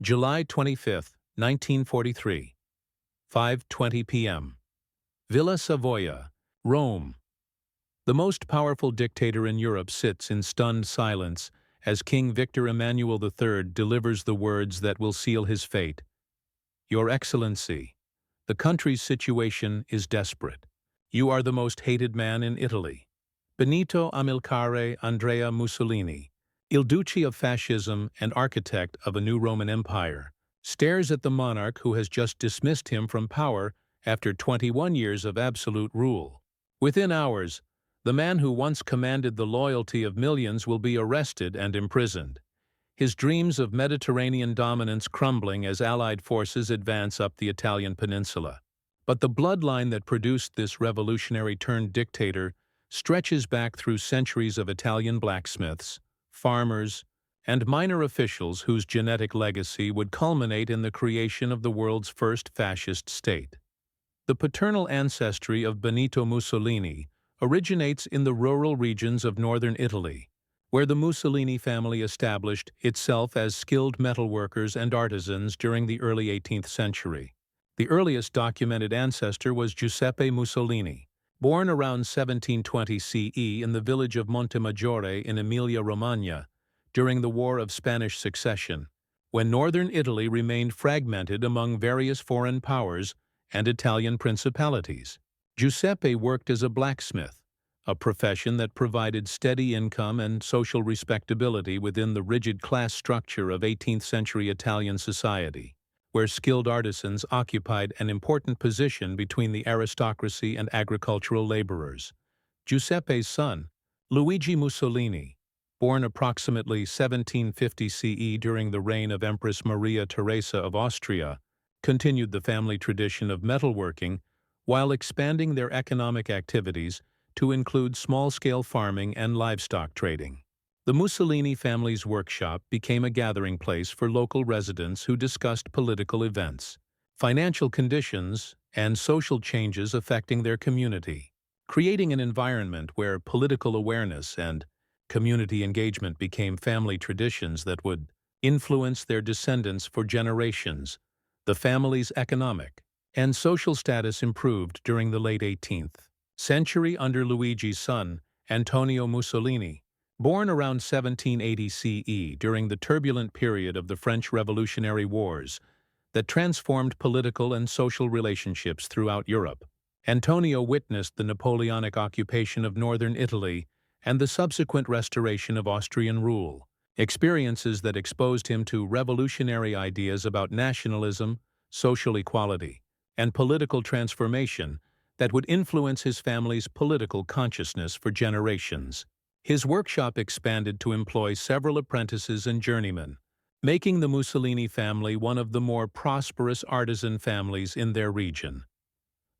July 25, 1943, 5:20 p.m. Villa Savoia, Rome. The most powerful dictator in Europe sits in stunned silence as King Victor Emmanuel III delivers the words that will seal his fate. Your Excellency, the country's situation is desperate. You are the most hated man in Italy. Benito Amilcare Andrea Mussolini, Il Duce of fascism and architect of a new Roman Empire, stares at the monarch who has just dismissed him from power after 21 years of absolute rule. Within hours, the man who once commanded the loyalty of millions will be arrested and imprisoned, his dreams of Mediterranean dominance crumbling as Allied forces advance up the Italian peninsula. But the bloodline that produced this revolutionary-turned-dictator stretches back through centuries of Italian blacksmiths, farmers, and minor officials whose genetic legacy would culminate in the creation of the world's first fascist state. The paternal ancestry of Benito Mussolini originates in the rural regions of northern Italy, where the Mussolini family established itself as skilled metalworkers and artisans during the early 18th century. The earliest documented ancestor was Giuseppe Mussolini, born around 1720 CE in the village of Montemaggiore in Emilia-Romagna during the War of Spanish Succession, when northern Italy remained fragmented among various foreign powers and Italian principalities. Giuseppe worked as a blacksmith, a profession that provided steady income and social respectability within the rigid class structure of 18th-century Italian society, where skilled artisans occupied an important position between the aristocracy and agricultural laborers. Giuseppe's son, Luigi Mussolini, born approximately 1750 CE during the reign of Empress Maria Theresa of Austria, continued the family tradition of metalworking while expanding their economic activities to include small-scale farming and livestock trading. The Mussolini family's workshop became a gathering place for local residents who discussed political events, financial conditions, and social changes affecting their community, creating an environment where political awareness and community engagement became family traditions that would influence their descendants for generations. The family's economic and social status improved during the late 18th century under Luigi's son, Antonio Mussolini, born around 1780 CE during the turbulent period of the French Revolutionary Wars that transformed political and social relationships throughout Europe. Antonio witnessed the Napoleonic occupation of northern Italy and the subsequent restoration of Austrian rule, experiences that exposed him to revolutionary ideas about nationalism, social equality, and political transformation that would influence his family's political consciousness for generations. His workshop expanded to employ several apprentices and journeymen, making the Mussolini family one of the more prosperous artisan families in their region.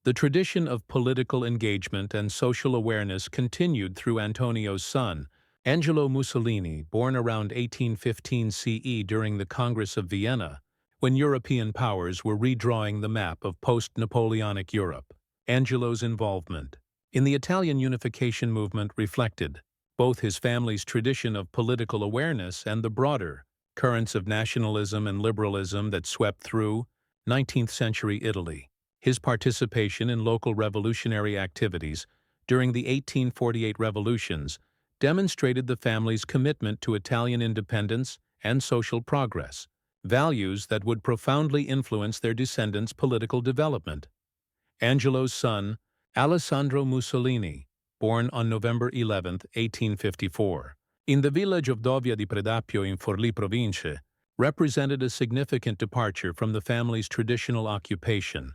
The tradition of political engagement and social awareness continued through Antonio's son, Angelo Mussolini, born around 1815 CE during the Congress of Vienna, when European powers were redrawing the map of post-Napoleonic Europe. Angelo's involvement in the Italian unification movement reflected both his family's tradition of political awareness and the broader currents of nationalism and liberalism that swept through 19th-century Italy. His participation in local revolutionary activities during the 1848 revolutions demonstrated the family's commitment to Italian independence and social progress, values that would profoundly influence their descendants' political development. Angelo's son, Alessandro Mussolini, born on November 11, 1854, in the village of Dovia di Predappio in Forlì Province, represented a significant departure from the family's traditional occupation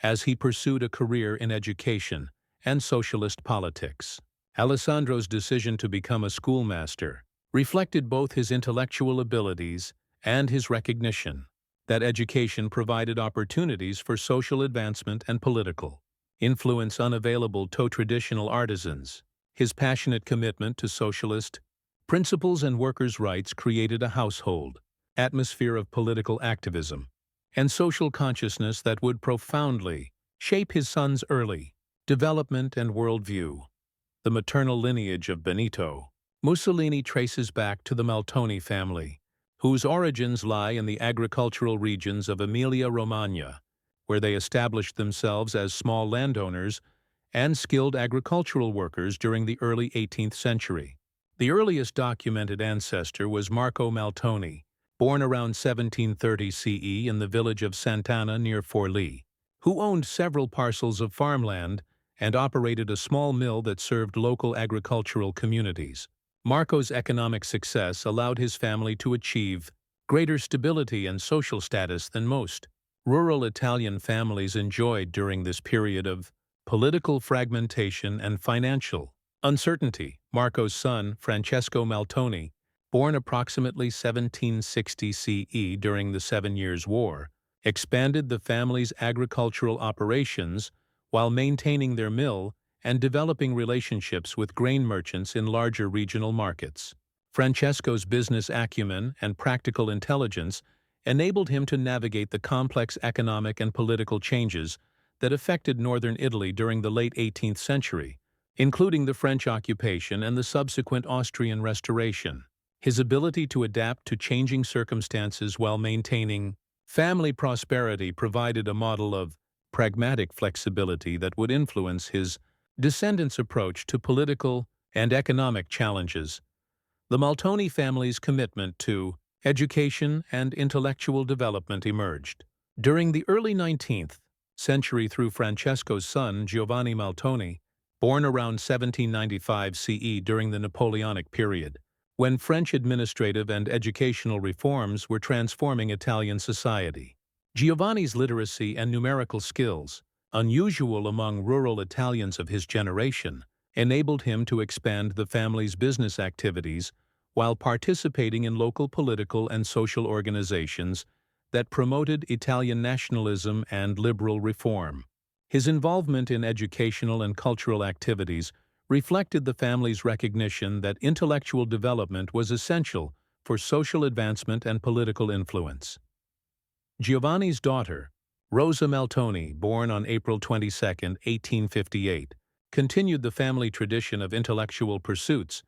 as he pursued a career in education and socialist politics. Alessandro's decision to become a schoolmaster reflected both his intellectual abilities and his recognition that education provided opportunities for social advancement and political influence unavailable to traditional artisans. His passionate commitment to socialist principles and workers' rights created a household atmosphere of political activism and social consciousness that would profoundly shape his son's early development and worldview. The maternal lineage of Benito Mussolini traces back to the Maltoni family, whose origins lie in the agricultural regions of Emilia-Romagna, where they established themselves as small landowners and skilled agricultural workers during the early 18th century. The earliest documented ancestor was Marco Maltoni, born around 1730 CE in the village of Sant'Anna near Forlì, who owned several parcels of farmland and operated a small mill that served local agricultural communities. Marco's economic success allowed his family to achieve greater stability and social status than most rural Italian families enjoyed during this period of political fragmentation and financial uncertainty. Marco's son, Francesco Maltoni, born approximately 1760 CE during the Seven Years' War, expanded the family's agricultural operations while maintaining their mill and developing relationships with grain merchants in larger regional markets. Francesco's business acumen and practical intelligence enabled him to navigate the complex economic and political changes that affected northern Italy during the late 18th century, including the French occupation and the subsequent Austrian Restoration. His ability to adapt to changing circumstances while maintaining family prosperity provided a model of pragmatic flexibility that would influence his descendants' approach to political and economic challenges. The Maltoni family's commitment to education and intellectual development emerged during the early 19th century through Francesco's son, Giovanni Maltoni, born around 1795 CE during the Napoleonic period, when French administrative and educational reforms were transforming Italian society. Giovanni's literacy and numerical skills, unusual among rural Italians of his generation, enabled him to expand the family's business activities while participating in local political and social organizations that promoted Italian nationalism and liberal reform. His involvement in educational and cultural activities reflected the family's recognition that intellectual development was essential for social advancement and political influence. Giovanni's daughter, Rosa Maltoni, born on April 22, 1858, continued the family tradition of intellectual pursuits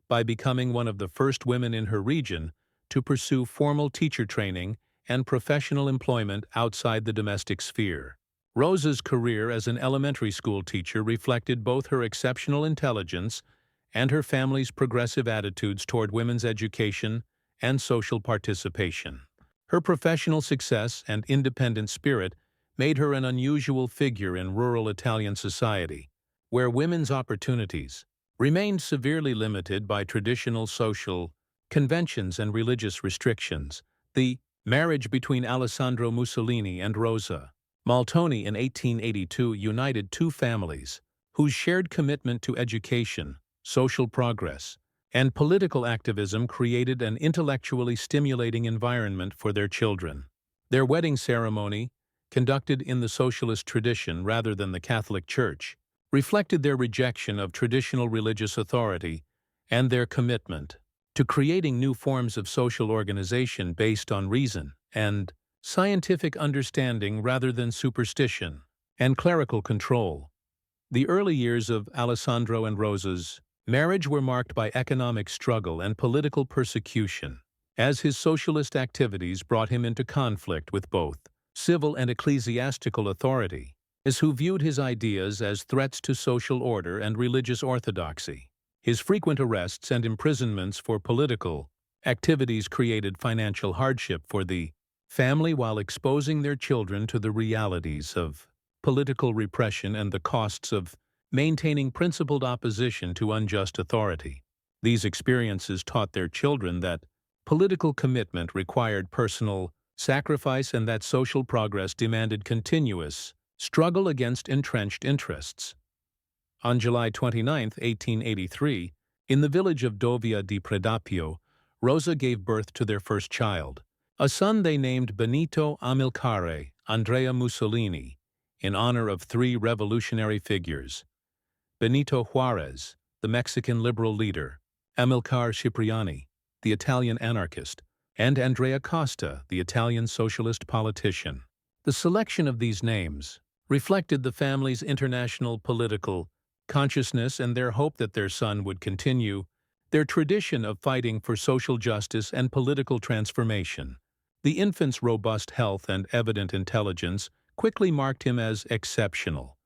by becoming one of the first women in her region to pursue formal teacher training and professional employment outside the domestic sphere. Rosa's career as an elementary school teacher reflected both her exceptional intelligence and her family's progressive attitudes toward women's education and social participation. Her professional success and independent spirit made her an unusual figure in rural Italian society, where women's opportunities remained severely limited by traditional social conventions and religious restrictions. The marriage between Alessandro Mussolini and Rosa Maltoni in 1882 united two families whose shared commitment to education, social progress, and political activism created an intellectually stimulating environment for their children. Their wedding ceremony, conducted in the socialist tradition rather than the Catholic Church, reflected their rejection of traditional religious authority and their commitment to creating new forms of social organization based on reason and scientific understanding rather than superstition and clerical control. The early years of Alessandro and Rosa's marriage were marked by economic struggle and political persecution, as his socialist activities brought him into conflict with both civil and ecclesiastical authority, who viewed his ideas as threats to social order and religious orthodoxy. His frequent arrests and imprisonments for political activities created financial hardship for the family while exposing their children to the realities of political repression and the costs of maintaining principled opposition to unjust authority. These experiences taught their children that political commitment required personal sacrifice and that social progress demanded continuous struggle against entrenched interests. On July 29, 1883, in the village of Dovia di Predapio, Rosa gave birth to their first child, a son they named Benito Amilcare Andrea Mussolini, in honor of three revolutionary figures: Benito Juarez, the Mexican liberal leader; Amilcar Cipriani, the Italian anarchist; and Andrea Costa, the Italian socialist politician. The selection of these names reflected the family's international political consciousness and their hope that their son would continue their tradition of fighting for social justice and political transformation. The infant's robust health and evident intelligence quickly marked him as exceptional,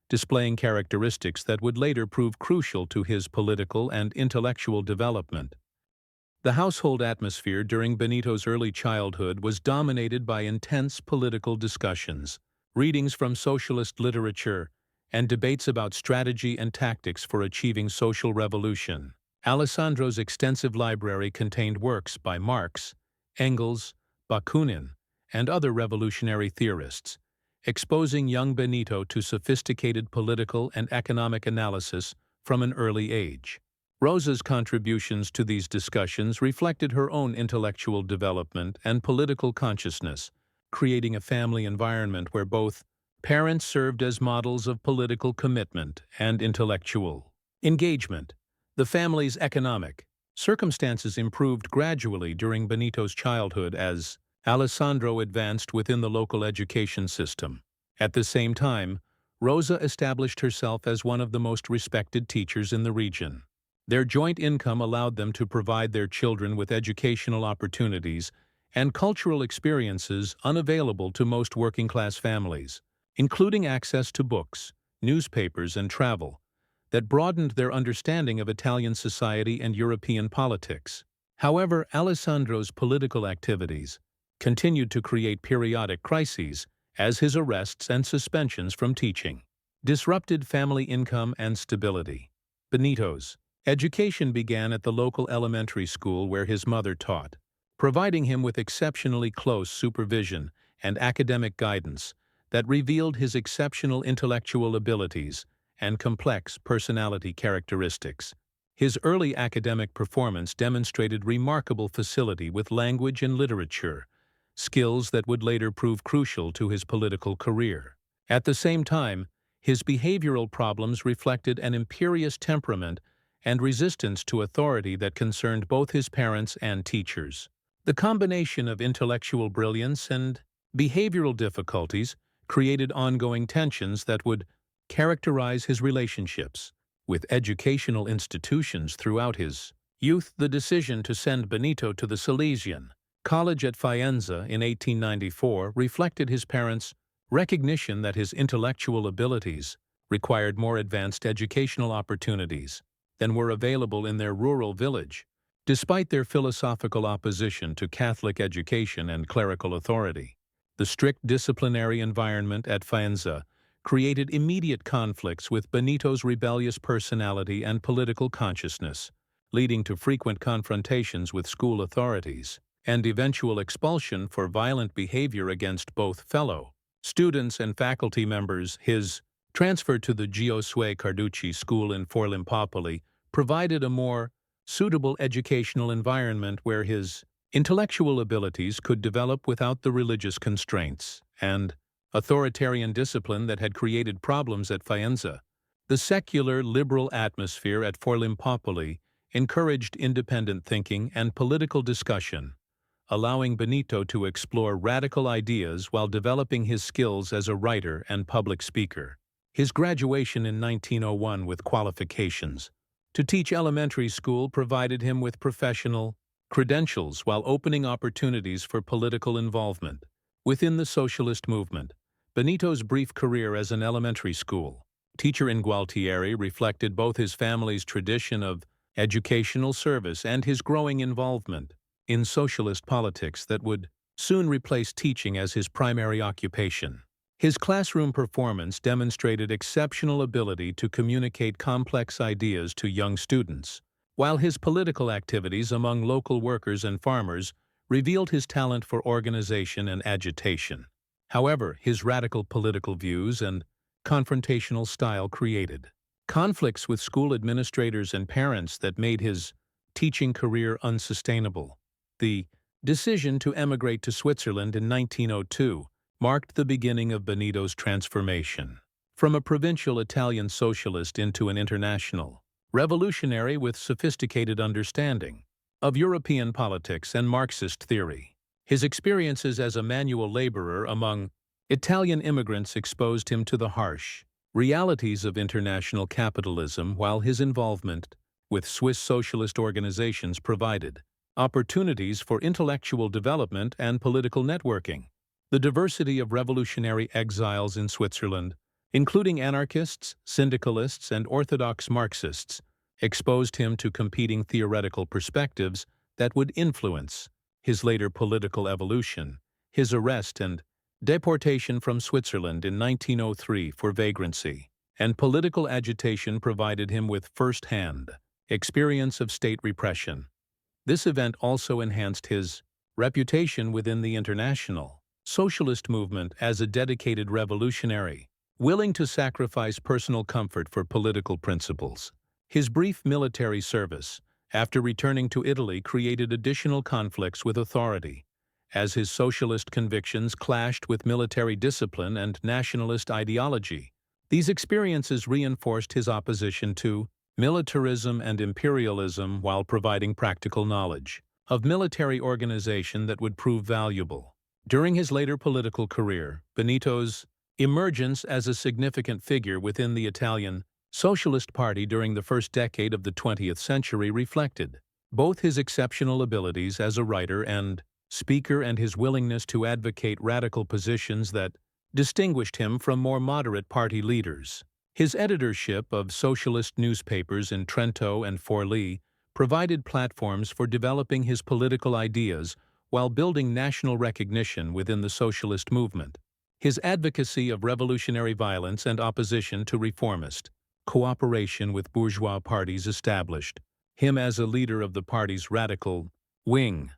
displaying characteristics that would later prove crucial to his political and intellectual development. The household atmosphere during Benito's early childhood was dominated by intense political discussions, readings from socialist literature, and debates about strategy and tactics for achieving social revolution. Alessandro's extensive library contained works by Marx, Engels, Bakunin, and other revolutionary theorists, exposing young Benito to sophisticated political and economic analysis from an early age. Rosa's contributions to these discussions reflected her own intellectual development and political consciousness, creating a family environment where both parents served as models of political commitment and intellectual engagement. The family's economic circumstances improved gradually during Benito's childhood as Alessandro advanced within the local education system. At the same time, Rosa established herself as one of the most respected teachers in the region. Their joint income allowed them to provide their children with educational opportunities and cultural experiences unavailable to most working-class families, including access to books, newspapers, and travel, that broadened their understanding of Italian society and European politics. However, Alessandro's political activities continued to create periodic crises, as his arrests and suspensions from teaching disrupted family income and stability. Benito's education began at the local elementary school where his mother taught, providing him with exceptionally close supervision and academic guidance that revealed his exceptional intellectual abilities and complex personality characteristics. His early academic performance demonstrated remarkable facility with language and literature, skills that would later prove crucial to his political career. At the same time, his behavioral problems reflected an imperious temperament and resistance to authority that concerned both his parents and teachers. The combination of intellectual brilliance and behavioral difficulties created ongoing tensions that would characterize his relationships with educational institutions throughout his youth. The decision to send Benito to the Salesian College at Faenza in 1894 reflected his parents' recognition that his intellectual abilities required more advanced educational opportunities than were available in their rural village. Despite their philosophical opposition to Catholic education and clerical authority, the strict disciplinary environment at Faenza created immediate conflicts with Benito's rebellious personality and political consciousness, leading to frequent confrontations with school authorities and eventual expulsion for violent behavior against both fellow students and faculty members. His transfer to the Giosuè Carducci School in Forlimpopoli provided a more suitable educational environment where his intellectual abilities could develop without the religious constraints and authoritarian discipline that had created problems at Faenza. The secular, liberal atmosphere at Forlimpopoli encouraged independent thinking and political discussion, allowing Benito to explore radical ideas while developing his skills as a writer and public speaker. His graduation in 1901 with qualifications to teach elementary school provided him with professional credentials while opening opportunities for political involvement. Within the socialist movement, Benito's brief career as an elementary school teacher in Gualtieri reflected both his family's tradition of educational service and his growing involvement in socialist politics that would soon replace teaching as his primary occupation. His classroom performance demonstrated exceptional ability to communicate complex ideas to young students, while his political activities among local workers and farmers revealed his talent for organization and agitation. However, his radical political views and confrontational style created conflicts with school administrators and parents that made his teaching career unsustainable. The decision to emigrate to Switzerland in 1902 marked the beginning of Benito's transformation from a provincial Italian socialist into an international revolutionary with sophisticated understanding of European politics and Marxist theory. His experiences as a manual laborer among Italian immigrants exposed him to the harsh realities of international capitalism, while his involvement with Swiss socialist organizations provided opportunities for intellectual development and political networking. The diversity of revolutionary exiles in Switzerland, including anarchists, syndicalists, and orthodox Marxists, exposed him to competing theoretical perspectives that would influence his later political evolution. His arrest and deportation from Switzerland in 1903 for vagrancy and political agitation provided him with first-hand experience of state repression. This event also enhanced his reputation within the international socialist movement as a dedicated revolutionary, willing to sacrifice personal comfort for political principles. His brief military service, after returning to Italy, created additional conflicts with authority, as his socialist convictions clashed with military discipline and nationalist ideology. These experiences reinforced his opposition to militarism and imperialism while providing practical knowledge of military organization that would prove valuable. During his later political career, Benito's emergence as a significant figure within the Italian Socialist Party during the first decade of the 20th century reflected both his exceptional abilities as a writer and speaker and his willingness to advocate radical positions that distinguished him from more moderate party leaders. His editorship of socialist newspapers in Trento and Forlì provided platforms for developing his political ideas while building national recognition within the socialist movement. His advocacy of revolutionary violence and opposition to reformist cooperation with bourgeois parties established him as a leader of the party's radical wing.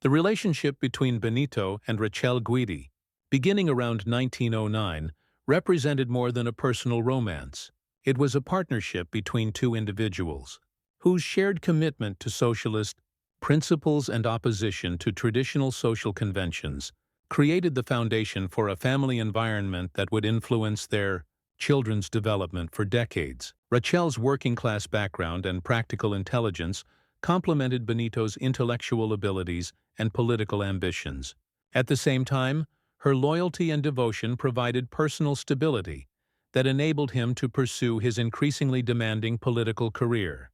The relationship between Benito and Rachel Guidi, beginning around 1909, represented more than a personal romance. It was a partnership between two individuals whose shared commitment to socialist principles and opposition to traditional social conventions created the foundation for a family environment that would influence their children's development for decades. Rachel's working-class background and practical intelligence complemented Benito's intellectual abilities and political ambitions. At the same time, her loyalty and devotion provided personal stability that enabled him to pursue his increasingly demanding political career.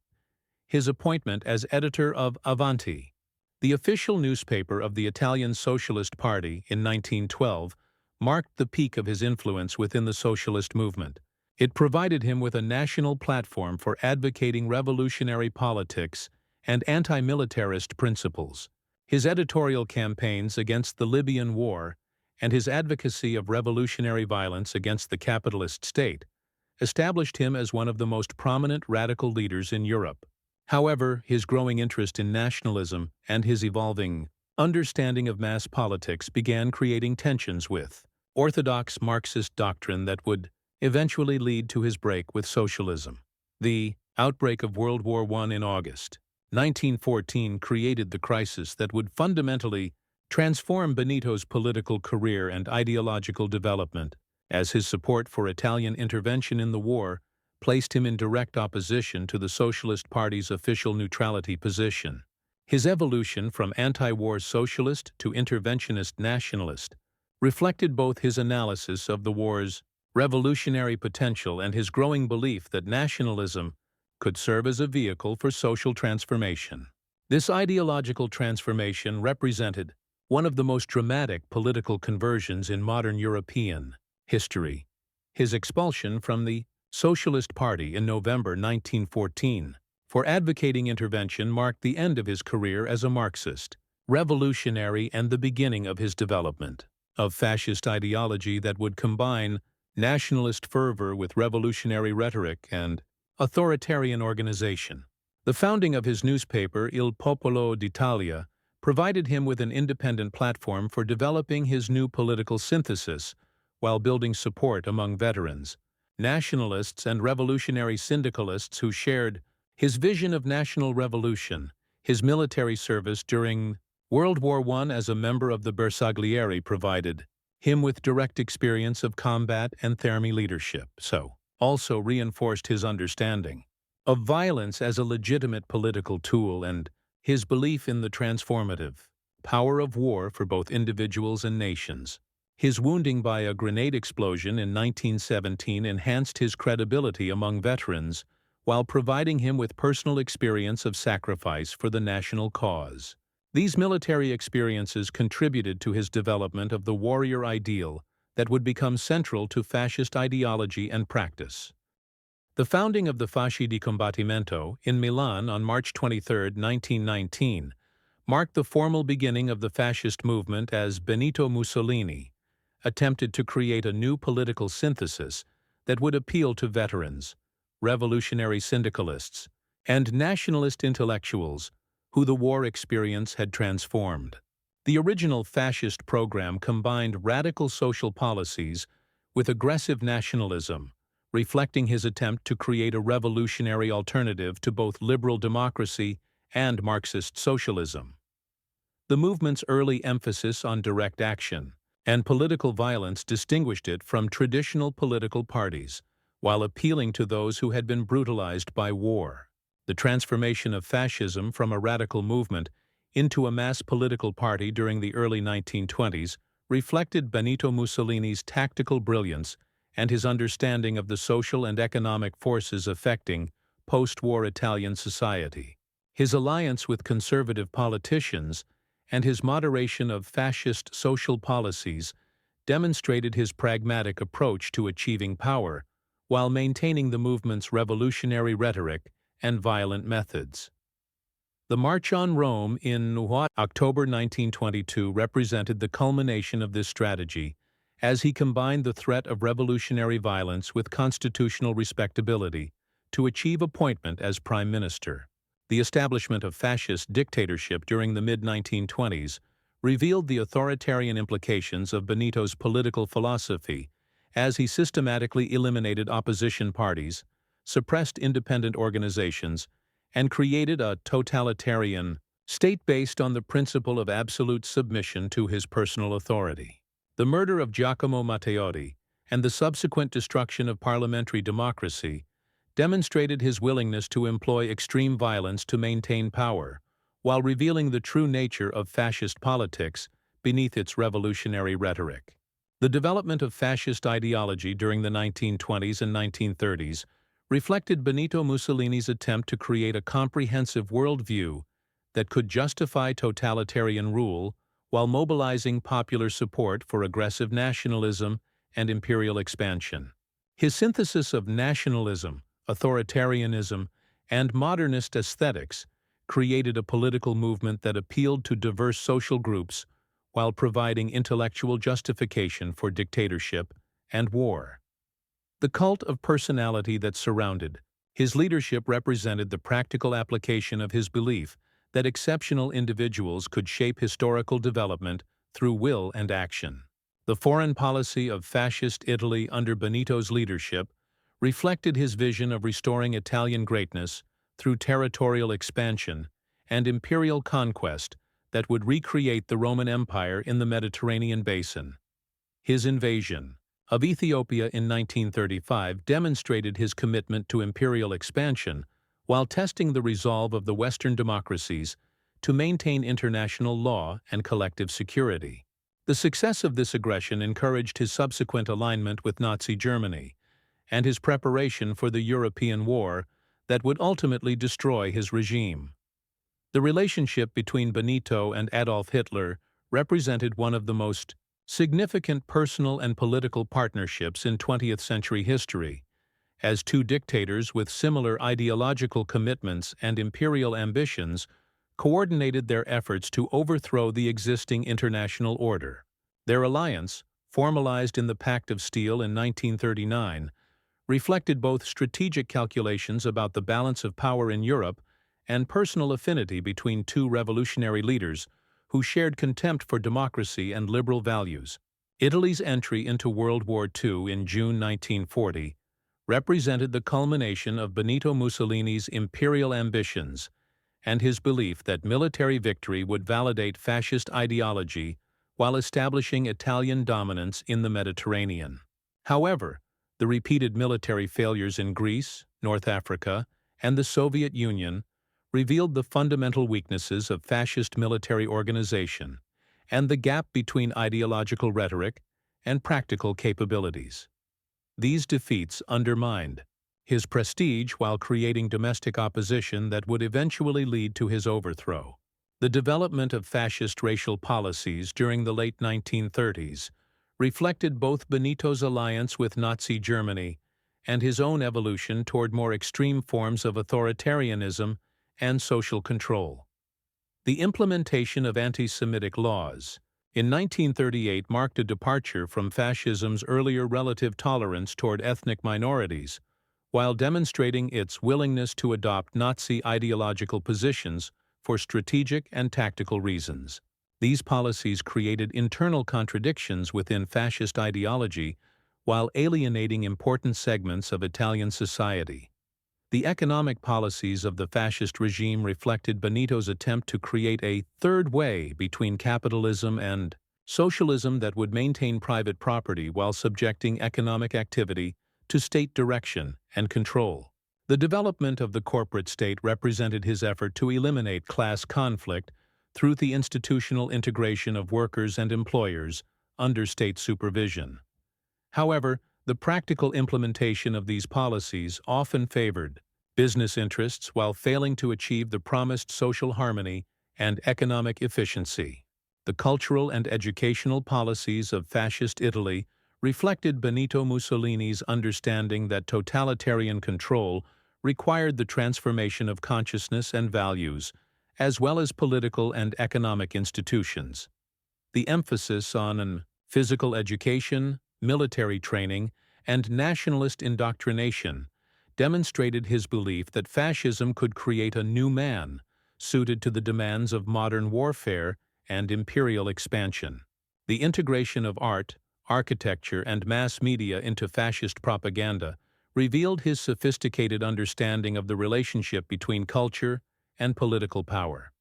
His appointment as editor of Avanti, the official newspaper of the Italian Socialist Party, in 1912, marked the peak of his influence within the socialist movement. It provided him with a national platform for advocating revolutionary politics and anti-militarist principles. His editorial campaigns against the Libyan War and his advocacy of revolutionary violence against the capitalist state established him as one of the most prominent radical leaders in Europe. However, his growing interest in nationalism and his evolving understanding of mass politics began creating tensions with orthodox Marxist doctrine that would eventually lead to his break with socialism. The outbreak of World War I in August 1914 created the crisis that would fundamentally transform Benito's political career and ideological development, as his support for Italian intervention in the war placed him in direct opposition to the Socialist Party's official neutrality position. His evolution from anti-war socialist to interventionist nationalist reflected both his analysis of the war's revolutionary potential and his growing belief that nationalism could serve as a vehicle for social transformation. This ideological transformation represented one of the most dramatic political conversions in modern European history. His expulsion from the Socialist Party in November 1914 for advocating intervention marked the end of his career as a Marxist revolutionary and the beginning of his development of fascist ideology that would combine nationalist fervor with revolutionary rhetoric and authoritarian organization. The founding of his newspaper, Il Popolo d'Italia, provided him with an independent platform for developing his new political synthesis while building support among veterans, nationalists, and revolutionary syndicalists who shared his vision of national revolution. His military service during World War I as a member of the Bersaglieri provided him with direct experience of combat and army leadership, also reinforced his understanding of violence as a legitimate political tool and his belief in the transformative power of war for both individuals and nations. His wounding by a grenade explosion in 1917 enhanced his credibility among veterans, while providing him with personal experience of sacrifice for the national cause. These military experiences contributed to his development of the warrior ideal that would become central to fascist ideology and practice. The founding of the Fasci di Combattimento in Milan on March 23, 1919, marked the formal beginning of the fascist movement as Benito Mussolini attempted to create a new political synthesis that would appeal to veterans, revolutionary syndicalists, and nationalist intellectuals who the war experience had transformed. The original fascist program combined radical social policies with aggressive nationalism, reflecting his attempt to create a revolutionary alternative to both liberal democracy and Marxist socialism. The movement's early emphasis on direct action and political violence distinguished it from traditional political parties, while appealing to those who had been brutalized by war. The transformation of fascism from a radical movement into a mass political party during the early 1920s reflected Benito Mussolini's tactical brilliance and his understanding of the social and economic forces affecting post-war Italian society. His alliance with conservative politicians and his moderation of fascist social policies demonstrated his pragmatic approach to achieving power while maintaining the movement's revolutionary rhetoric and violent methods. The March on Rome in October 1922 represented the culmination of this strategy, as he combined the threat of revolutionary violence with constitutional respectability to achieve appointment as prime minister. The establishment of fascist dictatorship during the mid-1920s revealed the authoritarian implications of Benito's political philosophy, as he systematically eliminated opposition parties, suppressed independent organizations, and created a totalitarian state based on the principle of absolute submission to his personal authority. The murder of Giacomo Matteotti and the subsequent destruction of parliamentary democracy demonstrated his willingness to employ extreme violence to maintain power, while revealing the true nature of fascist politics beneath its revolutionary rhetoric. The development of fascist ideology during the 1920s and 1930s reflected Benito Mussolini's attempt to create a comprehensive worldview that could justify totalitarian rule while mobilizing popular support for aggressive nationalism and imperial expansion. His synthesis of nationalism, authoritarianism, and modernist aesthetics created a political movement that appealed to diverse social groups while providing intellectual justification for dictatorship and war. The cult of personality that surrounded his leadership represented the practical application of his belief that exceptional individuals could shape historical development through will and action. The foreign policy of fascist Italy under Benito's leadership reflected his vision of restoring Italian greatness through territorial expansion and imperial conquest that would recreate the Roman Empire in the Mediterranean basin. His invasion of Ethiopia in 1935 demonstrated his commitment to imperial expansion while testing the resolve of the Western democracies to maintain international law and collective security. The success of this aggression encouraged his subsequent alignment with Nazi Germany and his preparation for the European War that would ultimately destroy his regime. The relationship between Benito and Adolf Hitler represented one of the most significant personal and political partnerships in 20th century history, as two dictators with similar ideological commitments and imperial ambitions coordinated their efforts to overthrow the existing international order. Their alliance, formalized in the Pact of Steel in 1939, reflected both strategic calculations about the balance of power in Europe and personal affinity between two revolutionary leaders who shared contempt for democracy and liberal values. Italy's entry into World War II in June 1940 represented the culmination of Benito Mussolini's imperial ambitions and his belief that military victory would validate fascist ideology while establishing Italian dominance in the Mediterranean. However, the repeated military failures in Greece, North Africa, and the Soviet Union revealed the fundamental weaknesses of fascist military organization and the gap between ideological rhetoric and practical capabilities. These defeats undermined his prestige while creating domestic opposition that would eventually lead to his overthrow. The development of fascist racial policies during the late 1930s reflected both Benito's alliance with Nazi Germany and his own evolution toward more extreme forms of authoritarianism and social control. The implementation of anti-Semitic laws in 1938 marked a departure from fascism's earlier relative tolerance toward ethnic minorities, while demonstrating its willingness to adopt Nazi ideological positions for strategic and tactical reasons. These policies created internal contradictions within fascist ideology while alienating important segments of Italian society. The economic policies of the fascist regime reflected Benito's attempt to create a third way between capitalism and socialism that would maintain private property while subjecting economic activity to state direction and control. The development of the corporate state represented his effort to eliminate class conflict through the institutional integration of workers and employers under state supervision. However, the practical implementation of these policies often favored business interests while failing to achieve the promised social harmony and economic efficiency. The cultural and educational policies of fascist Italy reflected Benito Mussolini's understanding that totalitarian control required the transformation of consciousness and values, as well as political and economic institutions. The emphasis on physical education, military training, and nationalist indoctrination demonstrated his belief that fascism could create a new man, suited to the demands of modern warfare and imperial expansion. The integration of art, architecture, and mass media into fascist propaganda revealed his sophisticated understanding of the relationship between culture and political power.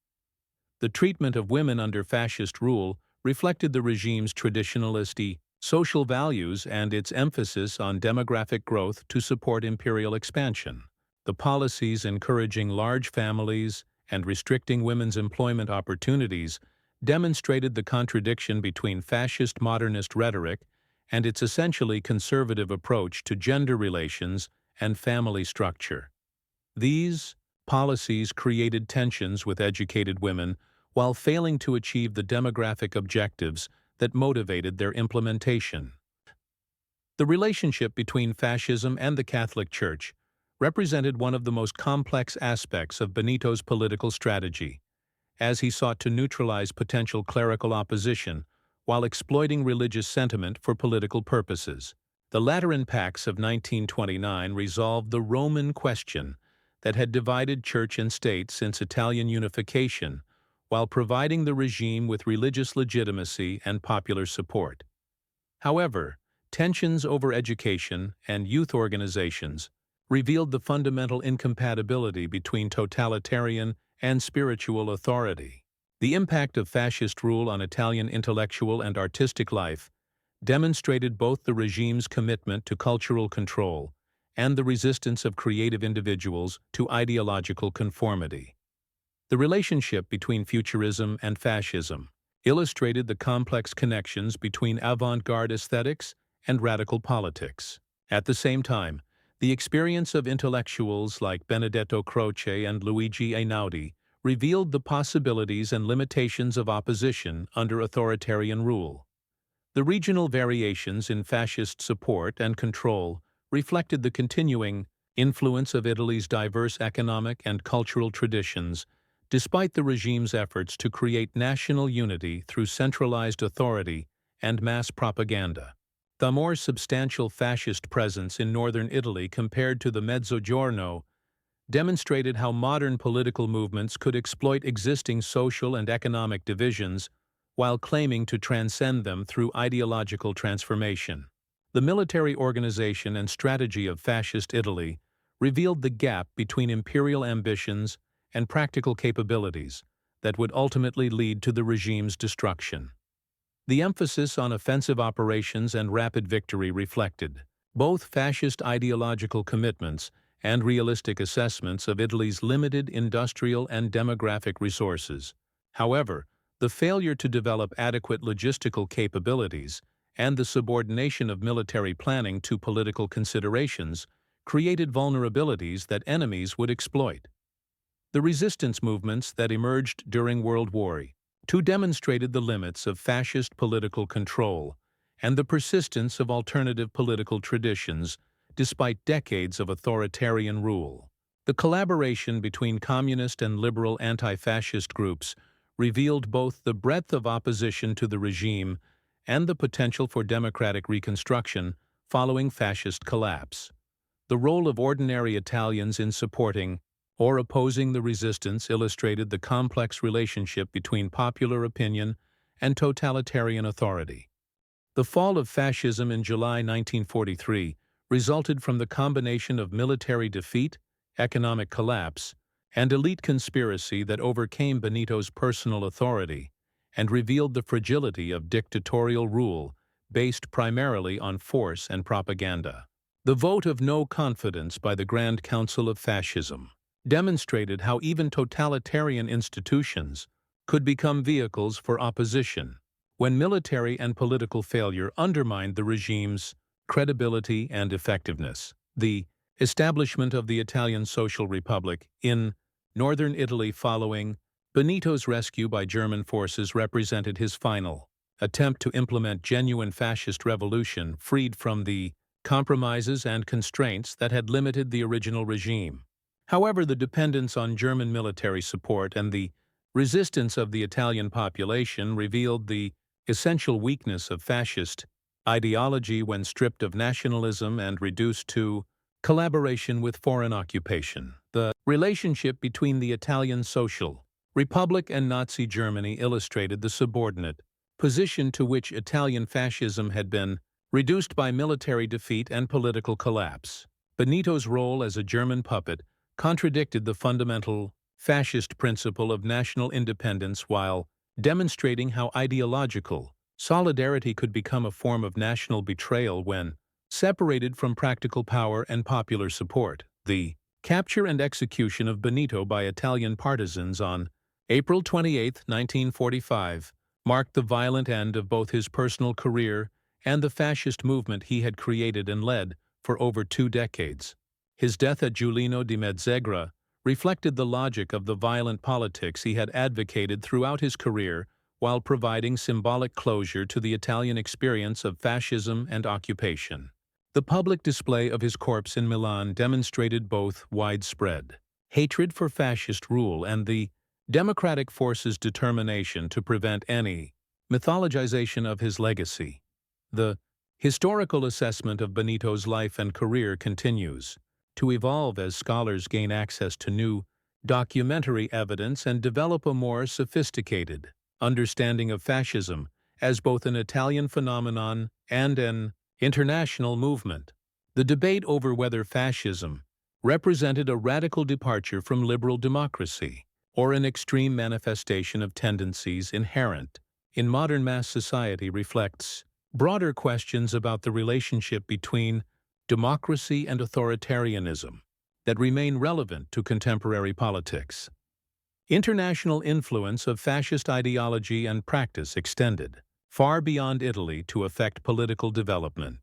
The treatment of women under fascist rule reflected the regime's traditionalist social values and its emphasis on demographic growth to support imperial expansion. The policies encouraging large families and restricting women's employment opportunities demonstrated the contradiction between fascist modernist rhetoric and its essentially conservative approach to gender relations and family structure. These policies created tensions with educated women while failing to achieve the demographic objectives that motivated their implementation. The relationship between fascism and the Catholic Church represented one of the most complex aspects of Benito's political strategy, as he sought to neutralize potential clerical opposition while exploiting religious sentiment for political purposes. The Lateran Pacts of 1929 resolved the Roman question that had divided church and state since Italian unification, while providing the regime with religious legitimacy and popular support. However, tensions over education and youth organizations revealed the fundamental incompatibility between totalitarian and spiritual authority. The impact of fascist rule on Italian intellectual and artistic life demonstrated both the regime's commitment to cultural control and the resistance of creative individuals to ideological conformity. The relationship between Futurism and fascism illustrated the complex connections between avant-garde aesthetics and radical politics. At the same time, the experience of intellectuals like Benedetto Croce and Luigi Einaudi revealed the possibilities and limitations of opposition under authoritarian rule. The regional variations in fascist support and control reflected the continuing influence of Italy's diverse economic and cultural traditions, despite the regime's efforts to create national unity through centralized authority and mass propaganda. The more substantial fascist presence in northern Italy compared to the Mezzogiorno demonstrated how modern political movements could exploit existing social and economic divisions while claiming to transcend them through ideological transformation. The military organization and strategy of fascist Italy revealed the gap between imperial ambitions and practical capabilities that would ultimately lead to the regime's destruction. The emphasis on offensive operations and rapid victory reflected both fascist ideological commitments and realistic assessments of Italy's limited industrial and demographic resources. However, the failure to develop adequate logistical capabilities and the subordination of military planning to political considerations created vulnerabilities that enemies would exploit. The resistance movements that emerged during World War II demonstrated the limits of fascist political control and the persistence of alternative political traditions despite decades of authoritarian rule. The collaboration between communist and liberal anti-fascist groups revealed both the breadth of opposition to the regime and the potential for democratic reconstruction following fascist collapse. The role of ordinary Italians in supporting or opposing the resistance illustrated the complex relationship between popular opinion and totalitarian authority. The fall of fascism in July 1943 resulted from the combination of military defeat, economic collapse, and elite conspiracy that overcame Benito's personal authority and revealed the fragility of dictatorial rule based primarily on force and propaganda. The vote of no confidence by the Grand Council of Fascism demonstrated how even totalitarian institutions could become vehicles for opposition when military and political failure undermined the regime's credibility and effectiveness. The establishment of the Italian Social Republic in northern Italy following Benito's rescue by German forces represented his final attempt to implement genuine fascist revolution freed from the compromises and constraints that had limited the original regime. However, the dependence on German military support and the resistance of the Italian population revealed the essential weakness of fascist ideology when stripped of nationalism and reduced to collaboration with foreign occupation. The relationship between the Italian Social Republic and Nazi Germany illustrated the subordinate position to which Italian fascism had been reduced by military defeat and political collapse. Benito's role as a German puppet contradicted the fundamental fascist principle of national independence while demonstrating how ideological solidarity could become a form of national betrayal when separated from practical power and popular support. The capture and execution of Benito by Italian partisans on April 28, 1945, marked the violent end of both his personal career and the fascist movement he had created and led for over 2 decades. His death at Giulino di Mezzegra reflected the logic of the violent politics he had advocated throughout his career while providing symbolic closure to the Italian experience of fascism and occupation. The public display of his corpse in Milan demonstrated both widespread hatred for fascist rule and the democratic forces' determination to prevent any mythologization of his legacy. The historical assessment of Benito's life and career continues to evolve as scholars gain access to new documentary evidence and develop a more sophisticated understanding of fascism as both an Italian phenomenon and an international movement. The debate over whether fascism represented a radical departure from liberal democracy or an extreme manifestation of tendencies inherent in modern mass society reflects broader questions about the relationship between democracy and authoritarianism that remain relevant to contemporary politics. International influence of fascist ideology and practice extended far beyond Italy to affect political development.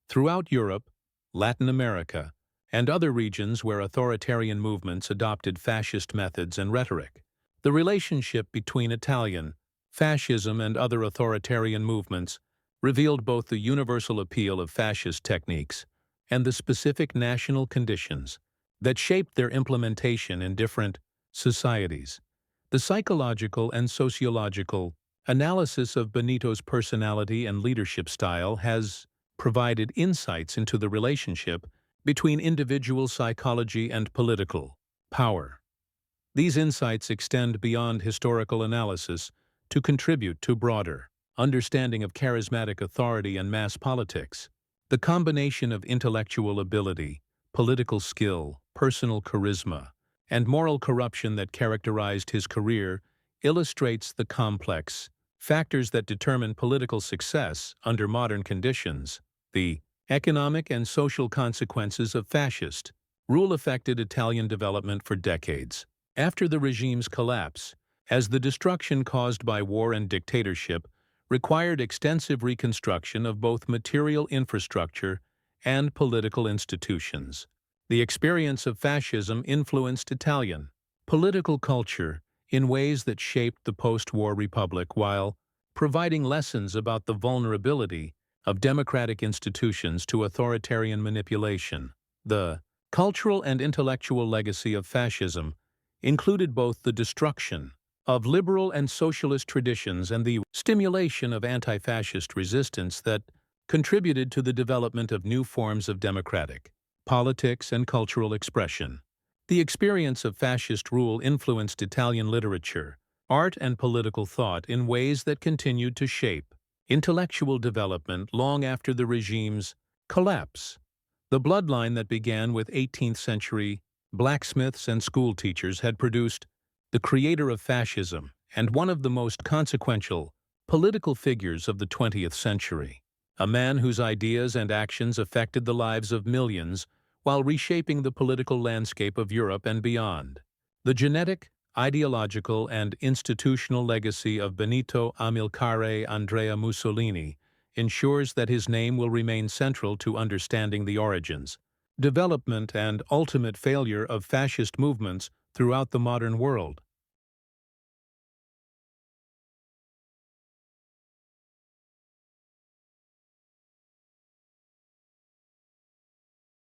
Throughout Europe, Latin America, and other regions where authoritarian movements adopted fascist methods and rhetoric, the relationship between Italian fascism and other authoritarian movements revealed both the universal appeal of fascist techniques and the specific national conditions that shaped their implementation in different societies. The psychological and sociological analysis of Benito's personality and leadership style has provided insights into the relationship between individual psychology and political power. These insights extend beyond historical analysis to contribute to broader understanding of charismatic authority and mass politics. The combination of intellectual ability, political skill, personal charisma, and moral corruption that characterized his career illustrates the complex factors that determine political success under modern conditions. The economic and social consequences of fascist rule affected Italian development for decades. After the regime's collapse, as the destruction caused by war and dictatorship required extensive reconstruction of both material infrastructure and political institutions. The experience of fascism influenced Italian political culture in ways that shaped the post-war republic while providing lessons about the vulnerability of democratic institutions to authoritarian manipulation. The cultural and intellectual legacy of fascism included both the destruction of liberal and socialist traditions and the stimulation of anti-fascist resistance that contributed to the development of new forms of democratic politics and cultural expression. The experience of fascist rule influenced Italian literature, art, and political thought in ways that continued to shape intellectual development long after the regime's collapse. The bloodline that began with 18th-century blacksmiths and schoolteachers had produced the creator of fascism and one of the most consequential political figures of the 20th century, a man whose ideas and actions affected the lives of millions while reshaping the political landscape of Europe and beyond. The genetic, ideological, and institutional legacy of Benito Amilcare Andrea Mussolini ensures that his name will remain central to understanding the origins, development, and ultimate failure of fascist movements throughout the modern world.